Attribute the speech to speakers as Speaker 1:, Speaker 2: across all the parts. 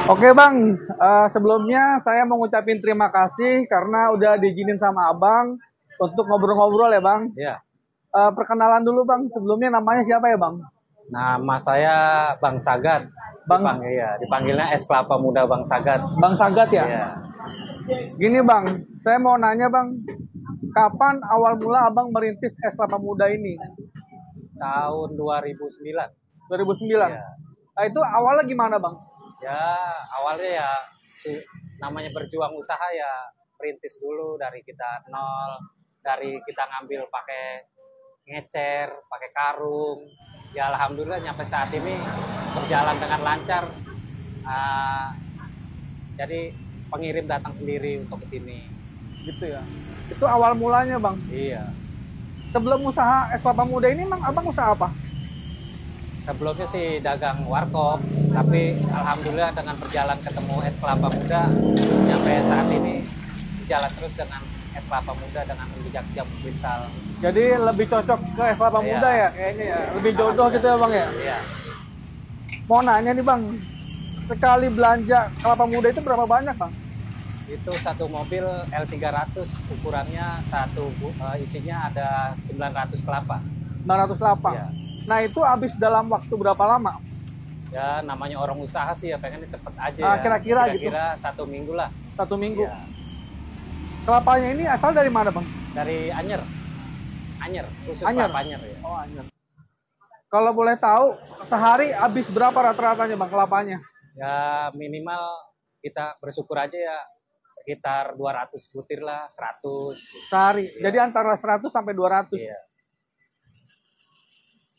Speaker 1: Oke Bang, sebelumnya saya mau ngucapin terima kasih karena udah diizinin sama Abang untuk ngobrol-ngobrol ya Bang.
Speaker 2: Iya,
Speaker 1: Perkenalan dulu Bang, sebelumnya namanya siapa ya Bang?
Speaker 2: nama saya Bang Sagat. Dipanggilnya es kelapa muda Bang Sagat.
Speaker 1: Bang Sagat ya?
Speaker 2: Iya,
Speaker 1: Gini Bang, saya mau nanya Bang, kapan awal mula Abang merintis es kelapa muda ini?
Speaker 2: tahun 2009.
Speaker 1: 2009?
Speaker 2: Iya.
Speaker 1: Nah, itu awalnya gimana Bang?
Speaker 2: Ya, awalnya ya namanya berjuang usaha ya perintis dulu dari kita nol, dari kita ngambil pakai ngecer, pakai karung. Ya alhamdulillah nyampe saat ini berjalan dengan lancar. Ah, jadi pengirim datang sendiri untuk ke sini.
Speaker 1: Gitu ya? Itu awal mulanya Bang.
Speaker 2: Iya.
Speaker 1: Sebelum usaha es kelapa muda ini Bang, Abang usaha apa?
Speaker 2: Sebelumnya sih dagang warkop, tapi alhamdulillah dengan berjalan ketemu es kelapa muda, sampai saat ini jalan terus dengan es kelapa muda dengan menjejak jamu kristal.
Speaker 1: Jadi lebih cocok ke es kelapa
Speaker 2: Iya.
Speaker 1: muda ya kayaknya ya? Lebih jodoh gitu ya Bang ya?
Speaker 2: Iya,
Speaker 1: Mau nanya nih Bang, sekali belanja kelapa muda itu berapa banyak Bang?
Speaker 2: itu satu mobil L300 ukurannya isinya ada 900 kelapa.
Speaker 1: 900 kelapa.
Speaker 2: Iya.
Speaker 1: Nah itu habis dalam waktu berapa lama?
Speaker 2: Ya namanya orang usaha sih ya pengennya cepet aja
Speaker 1: Ah,
Speaker 2: ya.
Speaker 1: kira-kira gitu.
Speaker 2: Kira-kira 1 minggu lah.
Speaker 1: 1 minggu.
Speaker 2: Iya.
Speaker 1: Kelapanya ini asal dari mana Bang?
Speaker 2: Dari Anyer. Anyer, khusus
Speaker 1: Anyer?
Speaker 2: kelapa Anyer ya.
Speaker 1: Oh Anyer. Kalau boleh tahu, sehari habis berapa rata-ratanya Bang kelapanya?
Speaker 2: Ya minimal kita bersyukur aja ya sekitar 200 butir lah, 100.
Speaker 1: Sehari.
Speaker 2: Iya.
Speaker 1: Jadi antara 100 sampai 200.
Speaker 2: Iya.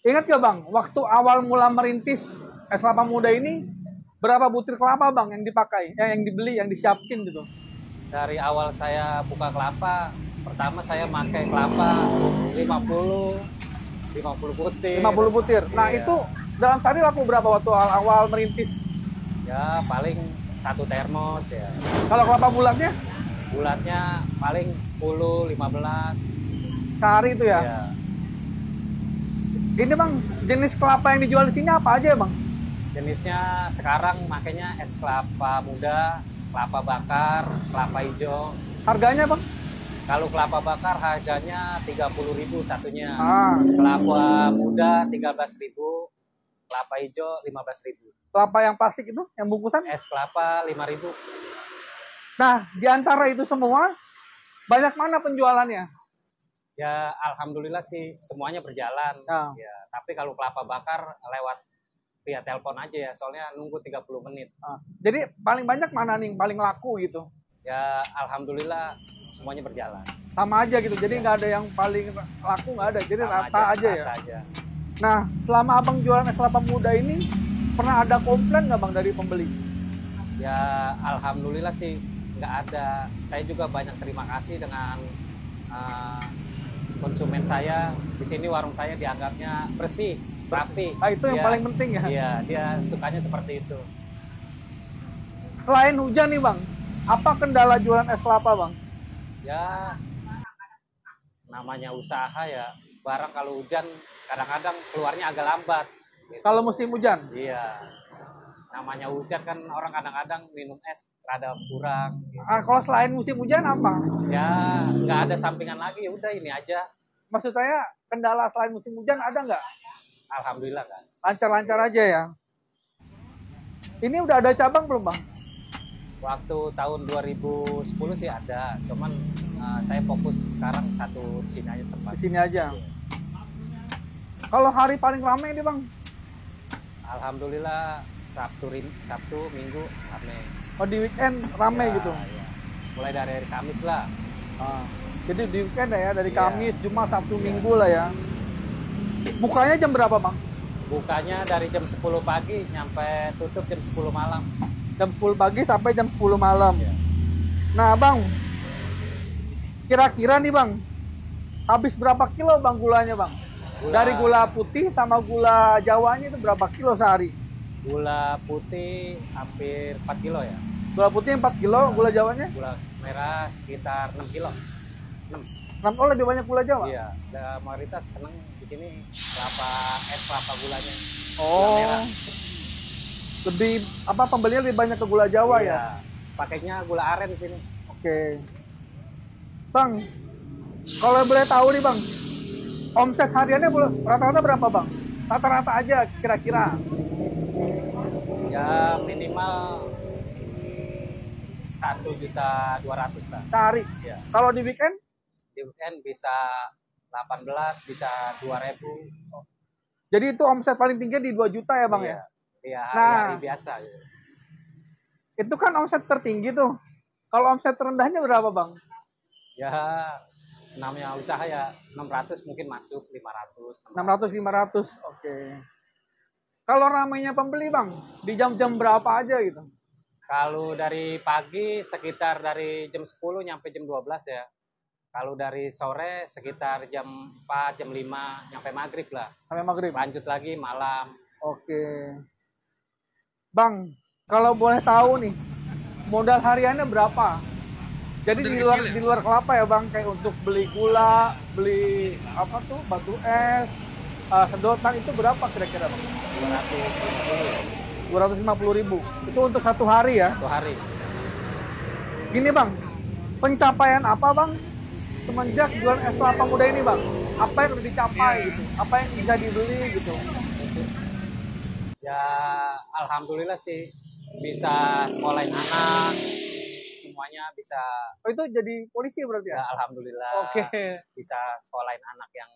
Speaker 1: Ingat gak Bang, waktu awal mula merintis es kelapa muda ini, berapa butir kelapa Bang yang dipakai? Yang dibeli, yang disiapin gitu?
Speaker 2: Dari awal saya buka kelapa, pertama saya pakai kelapa 50 butir.
Speaker 1: 50 butir. Nah
Speaker 2: Iya.
Speaker 1: itu dalam sehari laku berapa waktu awal merintis?
Speaker 2: Ya paling 1 termos ya.
Speaker 1: Kalau kelapa bulatnya
Speaker 2: Bulatnya paling 10, 15.
Speaker 1: sehari itu ya?
Speaker 2: Ya.
Speaker 1: Ini Bang, jenis kelapa yang dijual di sini apa aja ya Bang?
Speaker 2: Jenisnya sekarang makanya es kelapa muda, kelapa bakar, kelapa hijau.
Speaker 1: Harganya Bang?
Speaker 2: Kalau kelapa bakar harganya 30.000 satunya.
Speaker 1: Ah,
Speaker 2: Kelapa muda 13.000, kelapa hijau 15.000.
Speaker 1: kelapa yang plastik itu, yang bungkusan.
Speaker 2: Es kelapa 5.000.
Speaker 1: Nah, di antara itu semua, banyak mana penjualannya?
Speaker 2: Ya alhamdulillah sih semuanya berjalan.
Speaker 1: Ah.
Speaker 2: Ya, tapi kalau kelapa bakar lewat via telepon aja ya, soalnya nunggu 30 menit.
Speaker 1: Ah. Jadi paling banyak mana nih, paling laku gitu?
Speaker 2: Ya alhamdulillah semuanya berjalan.
Speaker 1: Sama aja gitu, jadi nggak ada yang paling laku, nggak ada, jadi
Speaker 2: Sama
Speaker 1: rata aja ya?
Speaker 2: rata aja.
Speaker 1: Nah, selama Abang jualan es kelapa muda ini, pernah ada komplain nggak Bang dari pembeli?
Speaker 2: Ya alhamdulillah sih nggak ada. Saya juga banyak terima kasih dengan konsumen saya. Di sini warung saya dianggapnya bersih, rapi.
Speaker 1: Ah, itu yang paling penting ya?
Speaker 2: Iya, dia sukanya seperti itu.
Speaker 1: Selain hujan nih Bang, apa kendala jualan es kelapa Bang?
Speaker 2: Ya namanya usaha ya, barang kalau hujan kadang-kadang keluarnya agak lambat gitu.
Speaker 1: Kalau musim hujan?
Speaker 2: Iya, namanya hujan kan orang kadang-kadang minum es rada kurang gitu.
Speaker 1: Ah, kalau selain musim hujan apa?
Speaker 2: Ya nggak ada sampingan lagi, ya udah ini aja.
Speaker 1: Maksud saya kendala selain musim hujan ada nggak?
Speaker 2: Alhamdulillah kan.
Speaker 1: Lancar-lancar aja ya. Ini udah ada cabang belum Bang?
Speaker 2: Waktu tahun 2010 sih ada, cuman saya fokus sekarang satu di sini aja tempat.
Speaker 1: Di sini aja. Kalau hari paling ramai ini Bang?
Speaker 2: Alhamdulillah Sabtu Minggu ramai.
Speaker 1: Oh di weekend ramai
Speaker 2: Ya,
Speaker 1: gitu?
Speaker 2: ya. Mulai dari hari Kamis lah.
Speaker 1: Ah. Jadi di weekend ya, dari
Speaker 2: Iya.
Speaker 1: Kamis, Jumat, Sabtu,
Speaker 2: Iya.
Speaker 1: Minggu lah ya. Bukanya jam berapa Bang?
Speaker 2: Bukanya dari jam 10 pagi nyampe tutup jam 10 malam.
Speaker 1: Jam 10 pagi sampai jam 10 malam.
Speaker 2: Ya.
Speaker 1: Nah Bang, kira-kira nih Bang, habis berapa kilo Bang gulanya Bang? Dari gula putih sama gula jawanya itu berapa kilo sehari?
Speaker 2: Gula putih hampir 4 kilo ya.
Speaker 1: Gula putih 4 kilo, gula jawanya?
Speaker 2: Gula merah sekitar 6 kilo. 6.
Speaker 1: Oh lebih banyak gula jawa?
Speaker 2: Iya, mayoritas seneng di sini kelapa gulanya. Gula
Speaker 1: Oh.
Speaker 2: merah.
Speaker 1: Lebih apa pembelinya lebih banyak ke gula Jawa ya?
Speaker 2: Iya. Pakainya gula aren sini.
Speaker 1: Oke. Bang, kalau boleh tahu nih Bang, omset hariannya rata-rata berapa Bang? Rata-rata aja kira-kira.
Speaker 2: Ya minimal 1.200.000 lah.
Speaker 1: Sehari.
Speaker 2: Iya.
Speaker 1: Kalau di weekend?
Speaker 2: Di weekend bisa 18, bisa 2.000.
Speaker 1: Jadi itu omset paling tinggi di 2 juta ya Bang ya?
Speaker 2: Iya,
Speaker 1: Nah,
Speaker 2: hari biasa gitu.
Speaker 1: itu kan omset tertinggi tuh. Kalau omset terendahnya berapa Bang?
Speaker 2: Ya namanya usaha ya 600 mungkin masuk 500.
Speaker 1: 600 500. Oke. Kalau ramainya pembeli Bang, di jam-jam berapa aja gitu?
Speaker 2: Kalau dari pagi sekitar dari jam 10 nyampe jam 12 ya. Kalau dari sore sekitar jam 4, jam 5 nyampe maghrib lah.
Speaker 1: Sampai maghrib.
Speaker 2: Lanjut lagi malam.
Speaker 1: Oke. Bang, kalau boleh tahu nih, modal hariannya berapa? Jadi di luar kelapa ya Bang, kayak untuk beli gula, beli apa tuh, batu es, sedotan itu berapa kira-kira Bang? 250.000. Itu untuk satu hari ya?
Speaker 2: Satu hari.
Speaker 1: Gini Bang, pencapaian apa Bang semenjak jualan es kelapa muda ini Bang? Apa yang udah dicapai gitu? Apa yang bisa dibeli gitu?
Speaker 2: Ya alhamdulillah sih bisa sekolahin anak, semuanya bisa.
Speaker 1: Oh itu jadi polisi berarti
Speaker 2: Ya
Speaker 1: ya?
Speaker 2: alhamdulillah
Speaker 1: Oke.
Speaker 2: bisa sekolahin anak yang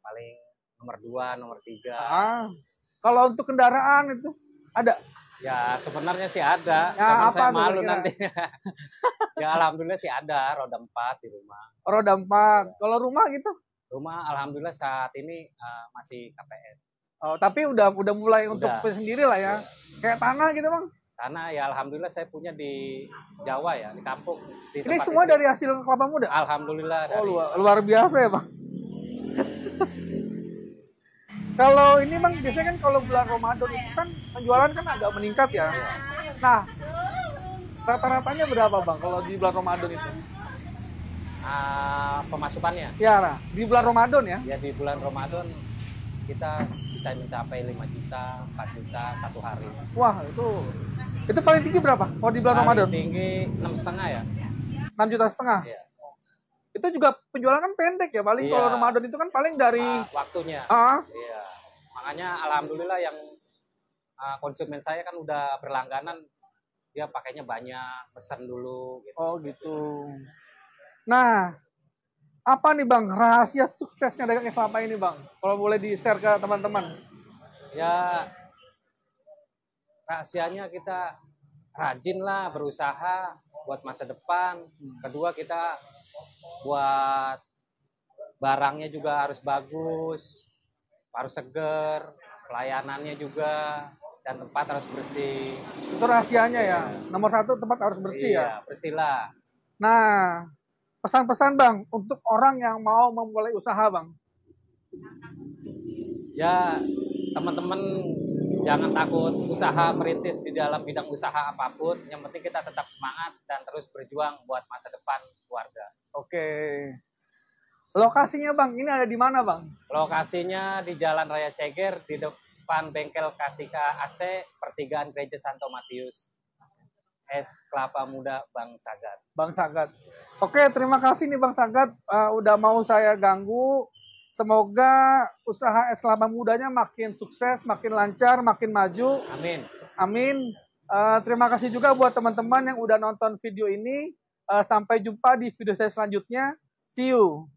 Speaker 2: paling nomor 2, nomor 3.
Speaker 1: Kalau untuk kendaraan itu ada?
Speaker 2: Ya sebenarnya sih ada,
Speaker 1: Ya,
Speaker 2: cuman
Speaker 1: apa
Speaker 2: saya
Speaker 1: tuh
Speaker 2: malu
Speaker 1: kira-kira?
Speaker 2: nanti. Ya alhamdulillah sih ada roda 4 di rumah.
Speaker 1: Roda 4. Kalau rumah gitu?
Speaker 2: Rumah alhamdulillah saat ini masih KPR.
Speaker 1: Oh, tapi udah mulai untuk
Speaker 2: Udah.
Speaker 1: sendiri lah ya. Kayak tanah gitu Bang.
Speaker 2: Karena ya alhamdulillah saya punya di Jawa ya, di kampung. Di
Speaker 1: Ini
Speaker 2: tempat
Speaker 1: semua
Speaker 2: istri.
Speaker 1: dari hasil kelapa muda?
Speaker 2: Alhamdulillah
Speaker 1: Oh,
Speaker 2: dari
Speaker 1: luar biasa ya Bang. Kalau ini Bang, biasanya kan kalau bulan Ramadan itu kan penjualan kan agak meningkat ya. Nah, rata-ratanya berapa Bang kalau di bulan Ramadan itu?
Speaker 2: pemasukannya.
Speaker 1: Ya, nah, di bulan Ramadan ya.
Speaker 2: Ya di bulan Ramadan kita bisa mencapai 5 juta, 4 juta satu hari.
Speaker 1: Wah, itu paling tinggi berapa kalau di bulan Ramadan?
Speaker 2: Paling tinggi 6,5 ya.
Speaker 1: 6,5 juta.
Speaker 2: Iya.
Speaker 1: Itu juga penjualan kan pendek ya. Paling
Speaker 2: Iya.
Speaker 1: kalau Ramadan itu kan paling dari
Speaker 2: Waktunya.
Speaker 1: Ah,
Speaker 2: Iya. Makanya alhamdulillah yang konsumen saya kan udah berlangganan, dia pakainya banyak, pesan dulu gitu.
Speaker 1: oh gitu. Nah, apa nih Bang rahasia suksesnya dagang es kelapa ini Bang? Kalau boleh di-share ke teman-teman.
Speaker 2: Ya rahasianya kita rajin lah berusaha buat masa depan. Kedua kita buat barangnya juga harus bagus, harus seger, pelayanannya juga, dan tempat harus bersih.
Speaker 1: Itu rahasianya ya. Nomor 1 tempat harus bersih ya.
Speaker 2: Iya, bersih lah.
Speaker 1: Nah, pesan-pesan Bang untuk orang yang mau memulai usaha Bang.
Speaker 2: Ya teman-teman jangan takut usaha merintis di dalam bidang usaha apapun. Yang penting kita tetap semangat dan terus berjuang buat masa depan keluarga.
Speaker 1: Oke. Lokasinya Bang, ini ada di mana Bang?
Speaker 2: Lokasinya di Jalan Raya Ceger, di depan bengkel Kartika AC, pertigaan Gereja Santo Matius. Es kelapa muda Bang Sagat.
Speaker 1: Bang Sagat. Oke, terima kasih nih Bang Sagat udah mau saya ganggu. Semoga usaha es kelapa mudanya makin sukses, makin lancar, makin maju.
Speaker 2: Amin.
Speaker 1: Amin. Terima kasih juga buat teman-teman yang udah nonton video ini. Sampai jumpa di video saya selanjutnya. See you.